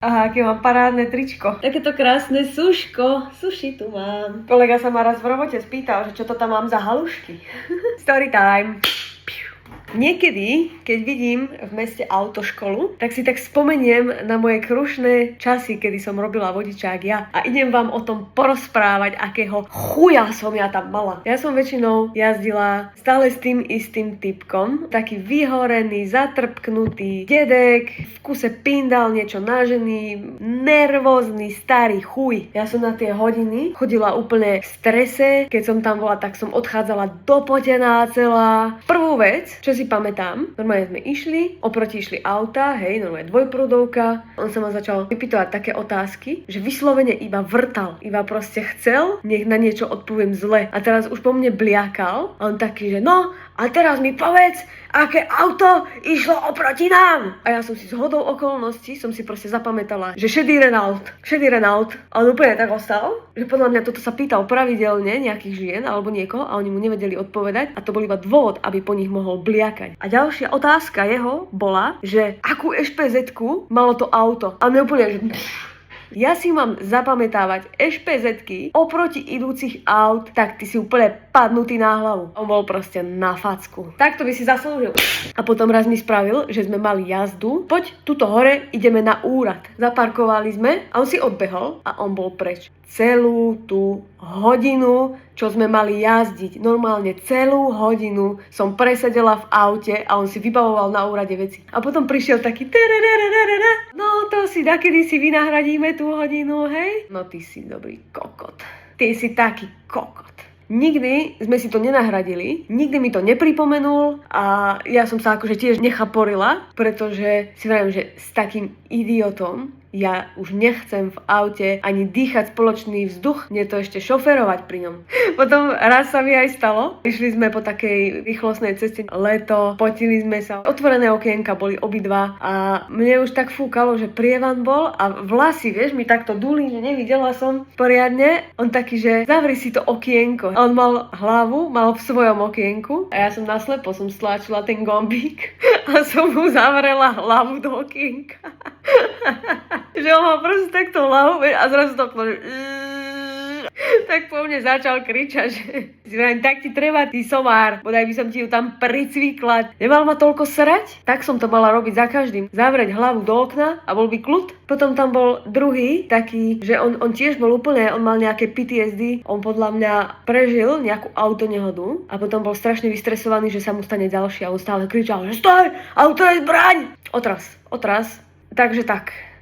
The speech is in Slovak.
Aha, aké mám parádne tričko. Takéto krásne suško. Suši tu mám. Kolega sa ma raz v robote spýtal, že čo to tam mám za halušky. Story time. Niekedy, keď vidím v meste autoškolu, tak si tak spomeniem na moje krušné časy, kedy som robila vodičák ja. A idem vám o tom porozprávať, akého chuja som ja tam mala. Ja som väčšinou jazdila stále s tým istým typkom. Taký vyhorený, zatrpknutý dedek, v kuse pindal, niečo nažený, nervózny, starý chuj. Ja som na tie hodiny chodila úplne v strese. Keď som tam bola, tak som odchádzala dopotená celá. Prvú vec, čo si pamätám, normálne sme išli, oproti išli auta, hej, normálne dvojprúdovka. On sa ma začal vypýtovať také otázky, že vyslovene iba vrtal, iba proste chcel, nech na niečo odpoviem zle. A teraz už po mne bliakal a on taký, že no, a teraz mi povedz, aké auto išlo oproti nám. A ja som si zhodou okolností, som si proste zapamätala, že šedý Renault. A on úplne tak ostal, že podľa mňa toto sa pýtal pravidelne nejakých žien alebo niekoho a oni mu nevedeli odpovedať a to bol iba dôvod, aby po nich mohol bliakať. A ďalšia otázka jeho bola, že akú ešpezetku malo to auto. A mne úplne, že ja si mám zapamätávať ešpezetky oproti idúcich aut, tak ty si úplne padnutý na hlavu. On bol proste na facku. Takto by si zaslúžil. A potom raz mi spravil, že sme mali jazdu. Poď tuto hore, ideme na úrad. Zaparkovali sme a on si odbehol a on bol preč. Celú tú hodinu, čo sme mali jazdiť, normálne celú hodinu som presedela v aute a on si vybavoval na úrade veci. A potom prišiel taký no to si dakedy si vynahradíme tú hodinu, hej? No ty si dobrý kokot. Ty si taký kokot. Nikdy sme si to nenahradili, nikdy mi to nepripomenul a ja som sa akože tiež nechaporila, pretože si vravím, že s takým idiotom ja už nechcem v aute ani dýchať spoločný vzduch, nie to ešte šoferovať pri ňom. Potom raz sa mi aj stalo, išli sme po takej rýchlostnej ceste, leto, potili sme sa, otvorené okienka boli obidva a mne už tak fúkalo, že prievan bol a vlasy, vieš, mi takto duli, že nevidela som poriadne. On taký, že zavri si to okienko. A on mal hlavu, mal v svojom okienku a ja som naslepo som stlačila ten gombík a som mu zavrela hlavu do okienka. Že on mal proste takto hlavu a zrazu to tak po mne začal kričať, že si vrajím, tak ti treba, ty somár, bodaj by som ti ju tam pricvikla. Nemal ma toľko srať? Tak som to mala robiť za každým. Zavrieť hlavu do okna a bol by kľud. Potom tam bol druhý, taký, že on tiež bol úplne, on mal nejaké PTSD. On podľa mňa prežil nejakú autonehodu a potom bol strašne vystresovaný, že sa mu stane ďalší a on stále kričal, že stoj, auto je zbraň! Otras. Takže tak.